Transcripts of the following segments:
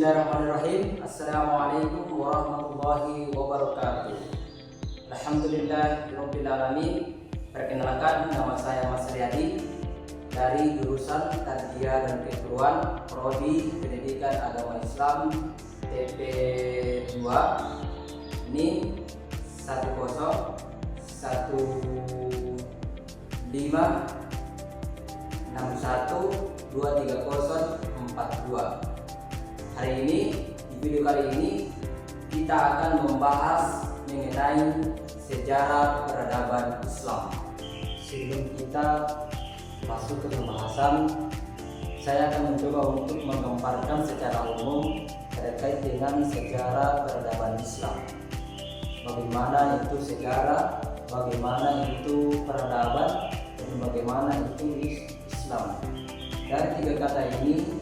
Bismillahirrahmanirrahim. Assalamualaikum warahmatullahi wabarakatuh. Alhamdulillahirabbil alamin. Perkenalkan, nama saya Mas Riyadi dari jurusan Tarbiyah dan Keguruan, Prodi Pendidikan Agama Islam, TP 2, NIM 10156123042. Hari ini, di video kali ini kita akan membahas mengenai sejarah peradaban Islam. Sebelum kita masuk ke pembahasan, saya akan mencoba untuk menggambarkan secara umum terkait dengan sejarah peradaban Islam. Bagaimana itu sejarah, bagaimana itu peradaban, dan bagaimana itu Islam. Dari tiga kata ini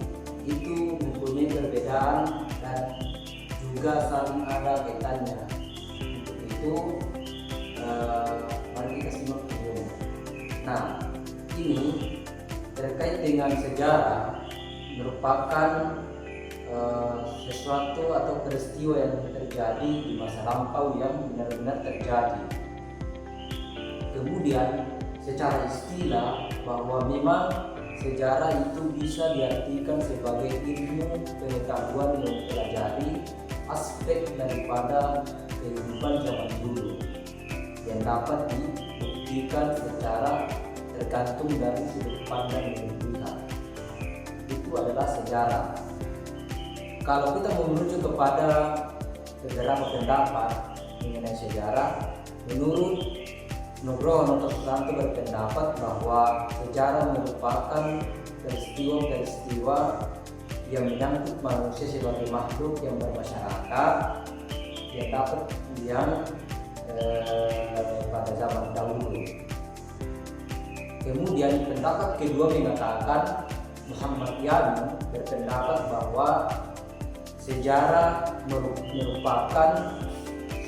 itu mempunyai perbedaan dan juga saling ada kaitannya. Untuk itu mari kita simak dulu. Nah, ini terkait dengan sejarah merupakan sesuatu atau peristiwa yang terjadi di masa lampau yang benar-benar terjadi. Kemudian secara istilah bahwa memang sejarah itu bisa diartikan sebagai ilmu pengetahuan yang mempelajari aspek daripada kehidupan zaman dulu yang dapat dibuktikan secara tergantung dari sudut pandang yang dilihat. Itu adalah sejarah. Kalau kita merujuk kepada beberapa pendapat mengenai sejarah, menurut Nugroho Noto Susanto berpendapat bahwa sejarah merupakan peristiwa-peristiwa yang menyangkut manusia sebagai makhluk yang bermasyarakat yang pada zaman dahulu. Kemudian pendapat kedua mengatakan, Muhammad Yani berpendapat bahwa sejarah merupakan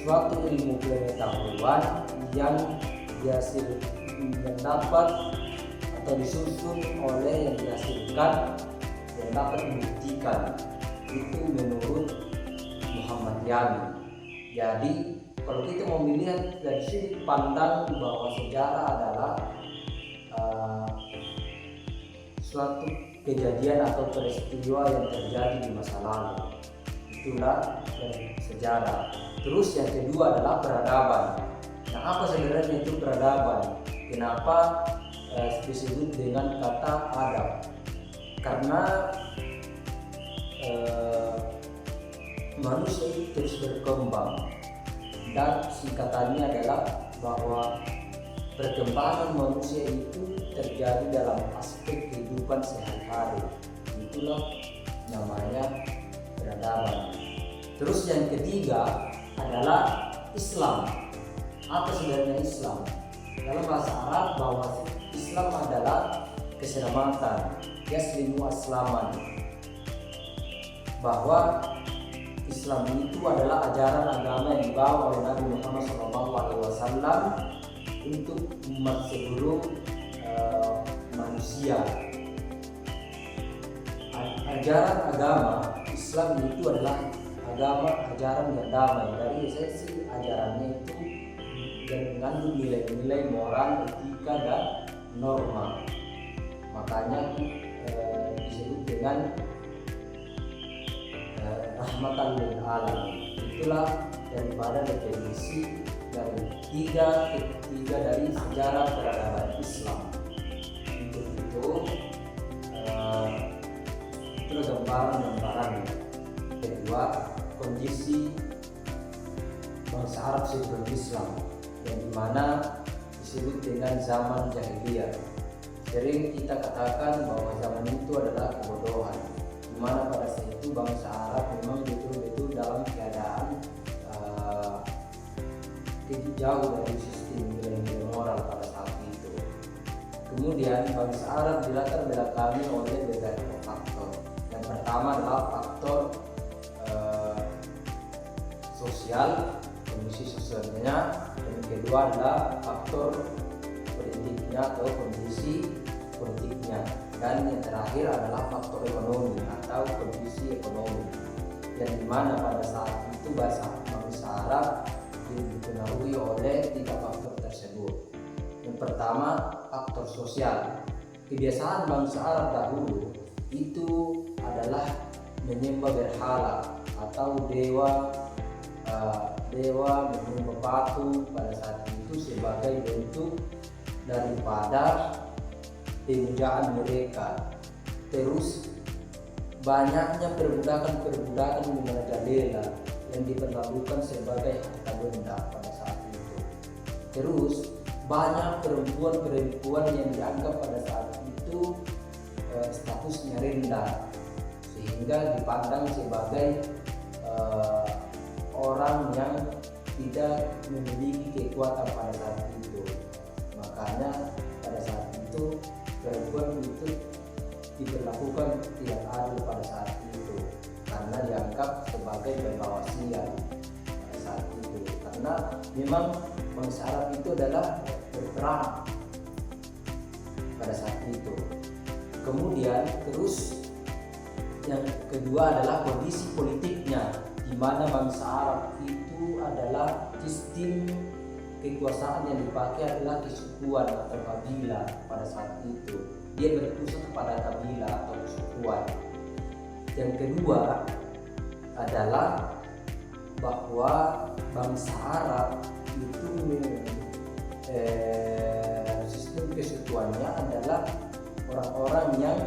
suatu ilmu pengetahuan yang dapat atau disusun oleh yang dihasilkan yang dapat dibuktikan. Itu menurut Muhammad Yani. Jadi kalau kita mau melihat dari sudut pandang bahwa sejarah adalah suatu kejadian atau peristiwa yang terjadi di masa lalu, itulah sejarah. Terus yang kedua adalah peradaban. Nah, apa sebenarnya itu peradaban? Kenapa disebut dengan kata adab? Karena manusia itu terus berkembang, dan singkatannya adalah bahwa perkembangan manusia itu terjadi dalam aspek kehidupan sehari-hari. Itulah namanya peradaban. Terus yang ketiga adalah Islam. Apa sebenarnya Islam? Dalam bahasa Arab bahwa Islam adalah keselamatan, yaslimu aslaman. Bahwa Islam itu adalah ajaran agama yang dibawa oleh Nabi Muhammad SAW untuk umat seluruh manusia. Ajaran agama Islam itu adalah ajaran yang damai. Dari esensi ajarannya itu dan mengandung nilai-nilai moral, etika, dan norma. Makanya disebut dengan rahmatan lil alamin. Itulah daripada definisi dari tiga dari sejarah peradaban Islam. Untuk itu itulah gambaran-gambaran. Kedua, kondisi bangsa Arab sebelum Islam, yang dimana disebut dengan zaman jahiliyah. Sering kita katakan bahwa zaman itu adalah kebodohan, dimana pada saat itu bangsa Arab memang betul-betul dalam keadaan tidak jauh dari sistem nilai-nilai moral pada saat itu. Kemudian bangsa Arab dilatar belakangi oleh beberapa faktor. Yang pertama adalah faktor sosial, kondisi sosialnya, dan kedua adalah faktor politiknya atau kondisi politiknya, dan yang terakhir adalah faktor ekonomi atau kondisi ekonomi. yang dimana pada saat itu bangsa Arab dipengaruhi oleh 3 faktor tersebut. Yang pertama, faktor sosial. Kebiasaan bangsa Arab dahulu itu adalah menyembah berhala atau dewa menyembah batu pada saat itu sebagai bentuk daripada pemujaan mereka. Terus banyaknya perbudakan di merajalela yang diperlakukan sebagai harta benda pada saat itu. Terus banyak perempuan yang dianggap pada saat itu statusnya rendah, sehingga dipandang sebagai orang yang tidak memiliki kekuatan pada saat itu. Makanya pada saat itu perempuan itu diperlakukan tidak adil pada saat itu, karena dianggap sebagai pembawa sial pada saat itu. Karena memang bangsa Arab itu adalah berperang pada saat itu. Kemudian terus yang kedua adalah kondisi politiknya, di mana bangsa Arab itu adalah sistem kekuasaan yang dipakai adalah kesukuan atau kabilah pada saat itu. Dia berpusat kepada kabilah atau kesukuan. Yang kedua adalah bahwa bangsa Arab itu sistem kesukuannya adalah orang-orang yang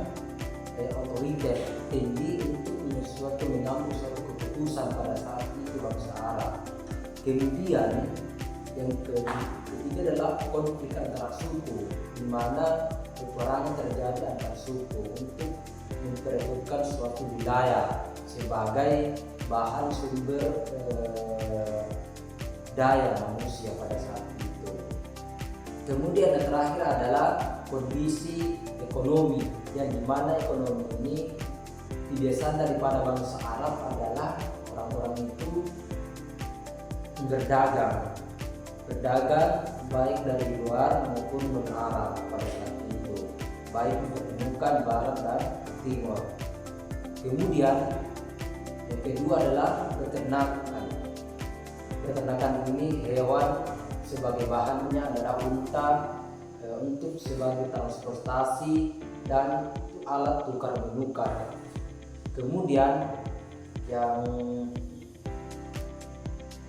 otoriter, tinggi untuk mengambil suatu keputusan pada saat itu bangsa Arab. Kemudian yang ketiga adalah konflik antara suku, di mana peperangan terjadi antar suku untuk memperebutkan suatu wilayah sebagai bahan sumber daya manusia pada saat itu. Kemudian yang terakhir adalah kondisi ekonomi, yang dimana ekonomi ini kebiasaan daripada bangsa Arab adalah orang-orang itu berdagang baik dari luar maupun non-Arab pada saat itu, baik mempertemukan barat dan timur. Kemudian yang kedua adalah peternakan ini hewan sebagai bahannya adalah unta untuk sebagai transportasi dan alat tukar menukar. Kemudian yang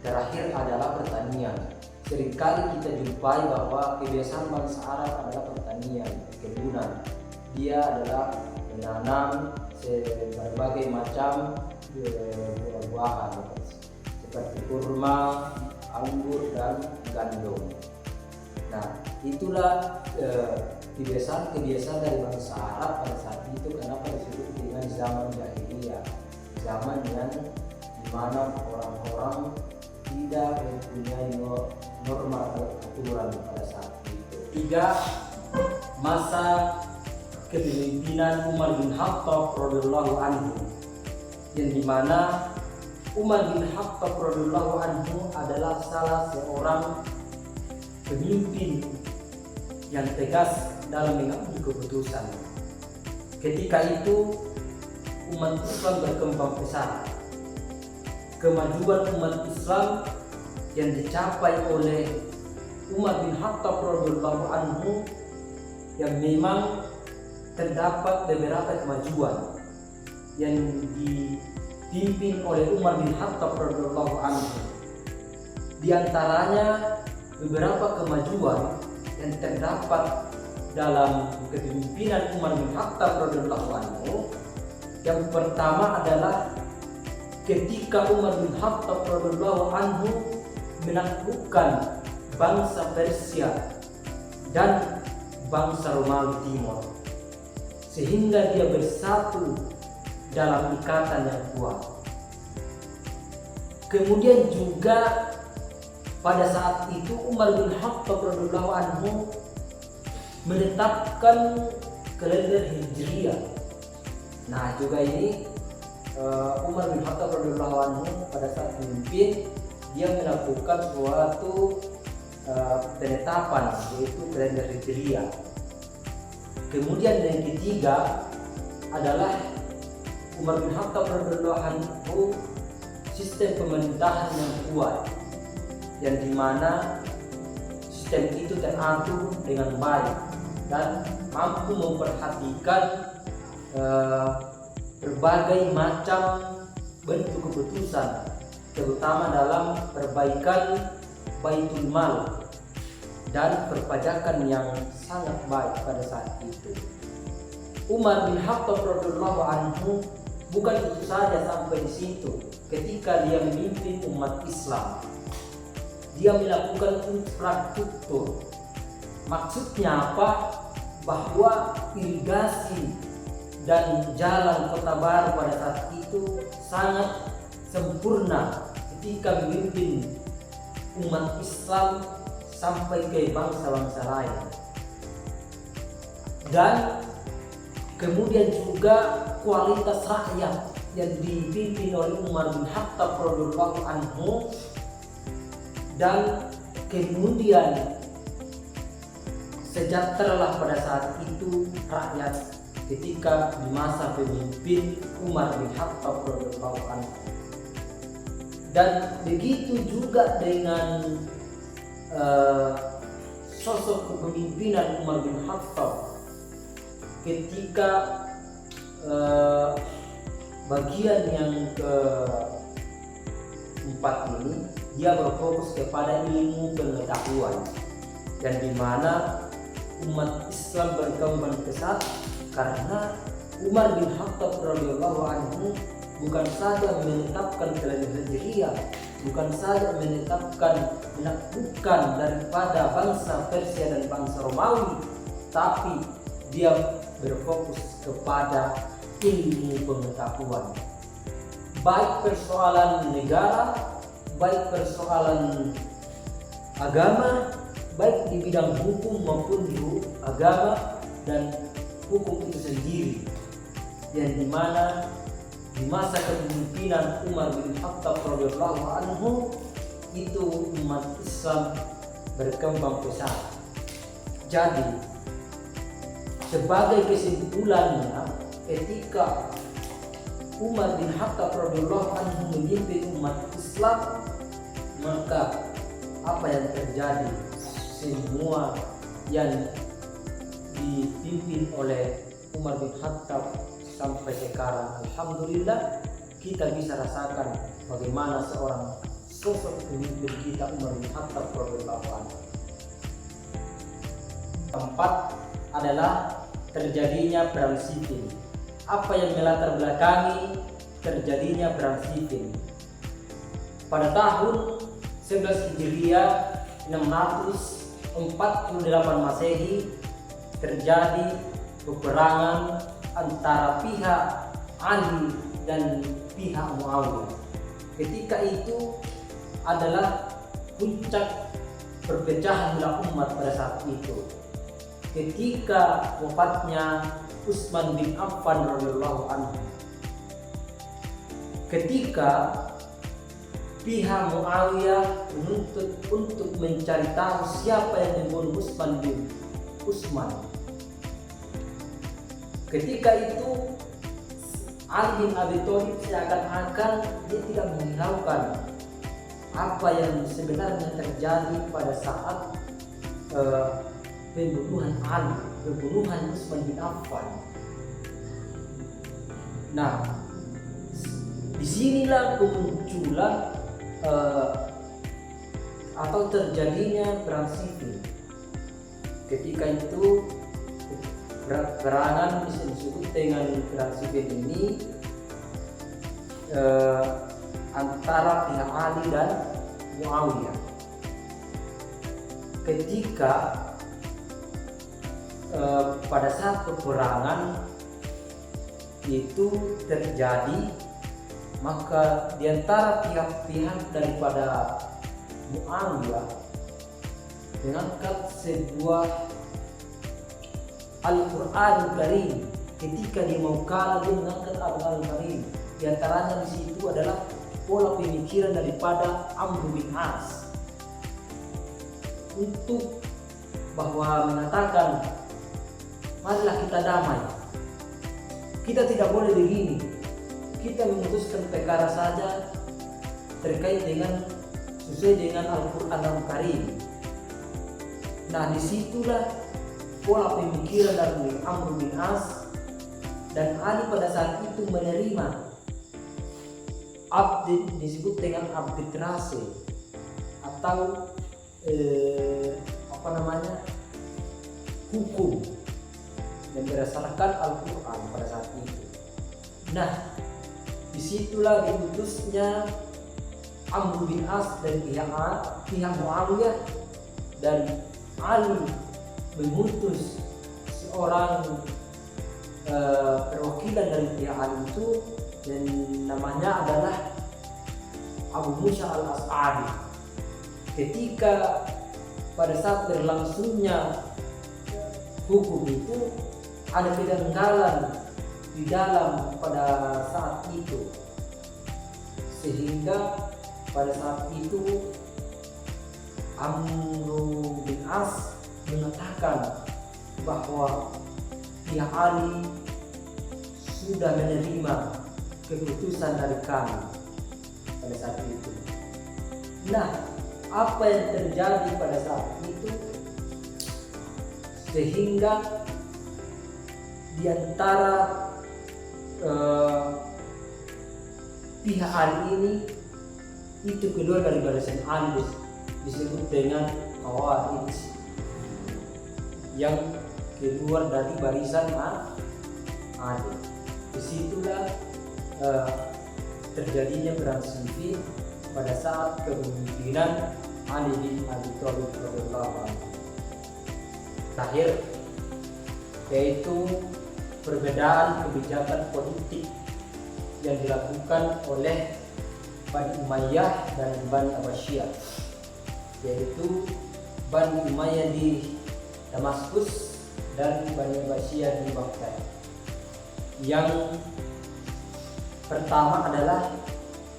terakhir adalah pertanian. Seringkali kita jumpai bahwa kebiasaan bangsa Arab adalah pertanian, perkebunan. Dia adalah menanam berbagai macam buah-buahan seperti kurma, anggur, dan gandum. Nah, itulah kebiasaan dari bangsa Arab pada saat itu. Kenapa disebut dengan zaman jahiliyah, zaman yang dimana orang-orang tidak mempunyai norma atau aturan pada saat itu. 3. Masa kepemimpinan Umar bin Khattab radhiyallahu anhu, yang dimana Umar bin Khattab radhiyallahu anhu adalah salah seorang pemimpin yang tegas dalam mengambil keputusan. Ketika itu umat Islam berkembang pesat. Kemajuan umat Islam yang dicapai oleh Umar bin Khattab radhiyallahu anhu, yang memang terdapat beberapa kemajuan yang dipimpin oleh Umar bin Khattab radhiyallahu anhu. Di antaranya beberapa kemajuan yang terdapat dalam kepemimpinan Umar bin Khattab radhiyallahu anhu. Yang pertama adalah ketika Umar bin Khattab radhiyallahu anhu menaklukkan bangsa Persia dan bangsa Romawi Timur, sehingga dia bersatu dalam ikatan yang kuat. Kemudian juga pada saat itu Umar bin Khattab radhiyallahu anhu menetapkan kalender Hijriah. Nah, juga ini Umar bin Khattab radhiyallahu anhu pada saat memimpin, dia melakukan suatu penetapan, yaitu kalender Hijriah. Kemudian yang ketiga adalah Umar bin Khattab radhiyallahu anhu sistem pemerintahan yang kuat, yang dimana sistem itu teratur dengan baik dan mampu memperhatikan berbagai macam bentuk keputusan, terutama dalam perbaikan baitul mal dan perpajakan yang sangat baik pada saat itu. Umar bin Khattab radhiyallahu anhu bukan itu saja sampai di situ. Ketika dia memimpin umat Islam, dia melakukan infrastruktur. Maksudnya apa? Bahwa irigasi dan jalan kota baru pada saat itu sangat sempurna ketika memimpin umat Islam sampai ke bangsa-bangsa lain. Dan kemudian juga kualitas rakyat yang dipimpin oleh Umar bin Khattab radhiyallahu anhu, dan kemudian sejahteralah pada saat itu rakyat ketika di masa pemimpin Umar bin Khattab radhiyallahu anhu. Dan begitu juga dengan sosok kepemimpinan Umar bin Khattab ketika bagian yang keempat ini, dia berfokus kepada ilmu pengetahuan, dan di mana umat Islam berkembang pesat karena Umar bin Khattab radhiyallahu anhu bukan saja menetapkan kalender Hijriah, bukan saja menetapkan menaklukkan daripada bangsa Persia dan bangsa Romawi, tapi dia berfokus kepada ilmu pengetahuan, baik persoalan negara, baik persoalan agama, baik di bidang hukum maupun di agama dan hukum itu sendiri, yang dimana di masa kepemimpinan Umar bin Khattab radhiyallahu anhu itu umat Islam berkembang pesat. Jadi sebagai kesimpulannya, ketika Umar bin Khattab radhiyallahu anhu memimpin umat Islam, maka apa yang terjadi? Semua yang dipimpin oleh Umar bin Khattab sampai sekarang, alhamdulillah kita bisa rasakan bagaimana seorang sosok pemimpin kita Umar bin Khattab radhiyallahu anhu. Keempat adalah terjadinya perang sipil. Apa yang melatar belakangi terjadinya perang sipil? Pada tahun 11 Hijriah 648 Masehi terjadi peperangan antara pihak Ali dan pihak Muawiyah. Ketika itu adalah puncak perpecahan umat pada saat itu. Ketika wafatnya Utsman bin Affan radhiyallahu anhu. Ketika pihak Muawiyah menuntut untuk mencari tahu siapa yang membunuh Utsman. Ketika itu Ali bin Abi Thalib seakan-akan dia tidak menghiraukan apa yang sebenarnya terjadi pada saat pembunuhan Ali, pembunuhan Utsman bin Affan. Nah, disinilah kemunculan atau terjadinya perang sipil. Ketika itu peperangan bisa disebut dengan perang sipil ini antara pihak Ali dan Muawiyah. Ketika pada saat peperangan itu terjadi, maka di antara pihak-pihak daripada Muawiyah mengangkat sebuah Al-Qur'an Karim. Ketika dia mau kalah, dia mengangkat Al-Qur'an Karim. Di antaranya di situ adalah pola pemikiran daripada Amr bin As untuk bahwa mengatakan, marilah kita damai. Kita tidak boleh begini. Kita memutuskan perkara saja, terkait dengan sesuai dengan Al-Quran Al-Karim. Nah, disitulah pola pemikiran dari Amr bin As dan Ali pada saat itu menerima disebut dengan arbitrase atau hukum yang berdasarkan Al-Quran pada saat itu. Nah, disitulah diutusnya Amr bin As dan pihak Muawiyah, dan Ali mengutus seorang perwakilan dari pihak Ali itu, dan namanya adalah Abu Musa al-As'adi. Ketika pada saat berlangsungnya hukum itu ada kejanggalan di dalam pada saat itu, sehingga pada saat itu Amr bin As mengatakan bahwa pihak Ali sudah menerima keputusan dari kami pada saat itu. Nah, apa yang terjadi pada saat itu sehingga di antara pihak Ali ini itu keluar dari barisan Ali, disebut dengan Khawarij, yang keluar dari barisan Ali. Disitulah terjadinya perang Siffin pada saat kepemimpinan Ali bin Abi Thalib radhiyallahu anhu. Terakhir, yaitu perbedaan kebijakan politik yang dilakukan oleh Bani Umayyah dan Bani Abbasiyah, yaitu Bani Umayyah di Damaskus dan Bani Abbasiyah di Baghdad. Yang pertama adalah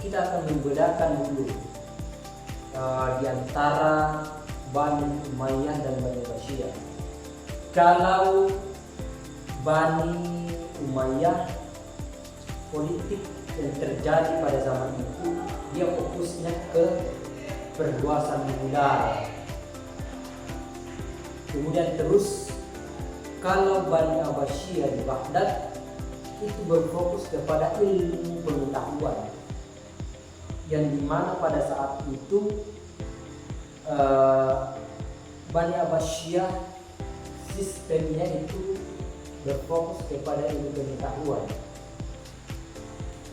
kita akan membedakan dulu di antara Bani Umayyah dan Bani Abbasiyah. Kalau Bani Umayyah, politik yang terjadi pada zaman itu dia fokusnya ke perluasan wilayah. Kemudian terus kalau Bani Abbasiyah di Baghdad itu berfokus kepada ilmu pengetahuan, yang dimana pada saat itu Bani Abbasiyah sistemnya itu berfokus kepada ilmu pengetahuan.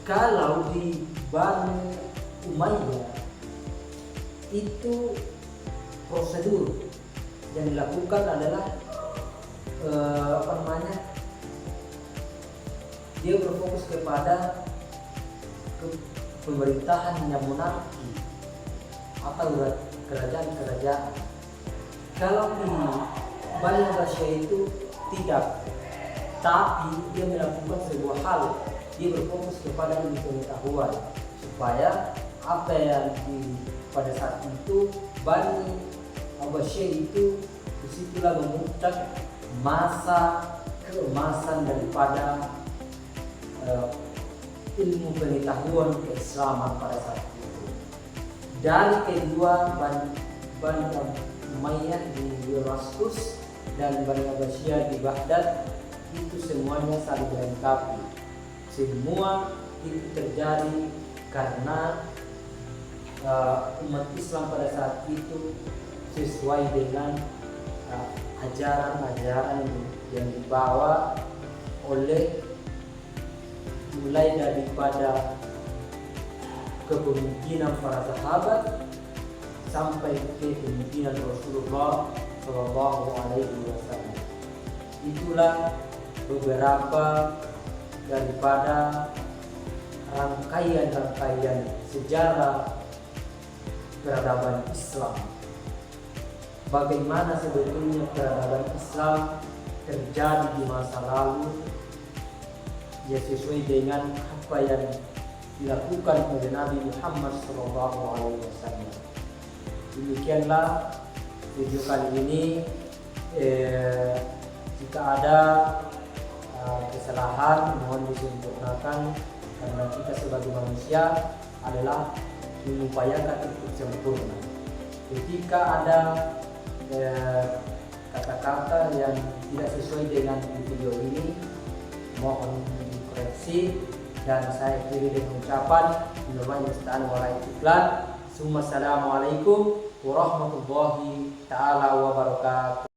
Kalau di Bani Umayyah itu prosedur yang dilakukan adalah dia berfokus kepada pemerintahan yang monarki atau kerajaan-kerajaan. Kalau di Bani Abbasiyah itu tidak, tapi dia melakukan sebuah hal, dia berfokus kepada ilmu pengetahuan, supaya apa yang pada saat itu Bani Abbasiyah itu disitulah memuncak masa keemasan daripada ilmu pengetahuan keislaman pada saat itu. Dari kedua Bani Umayyah di Damaskus dan Bani Abbasiyah di Baghdad itu semuanya saling melengkapi. Semua itu terjadi karena umat Islam pada saat itu sesuai dengan ajaran-ajaran yang dibawa oleh mulai daripada kepemimpinan para sahabat sampai ke kepemimpinan Rasulullah Shallallahu Alaihi Wasallam. Itulah beberapa daripada rangkaian sejarah peradaban Islam. Bagaimana sebetulnya peradaban Islam terjadi di masa lalu, ya sesuai dengan apa yang dilakukan oleh Nabi Muhammad SAW. Demikianlah video kali ini. Jika ada kesalahan mohon disempurnakan, karena kita sebagai manusia adalah mengupayakan untuk sempurna. Ketika ada kata-kata yang tidak sesuai dengan video ini, mohon dikoreksi, dan saya akhiri dengan ucapan Assalamualaikum warahmatullahi taala wabarakatuh.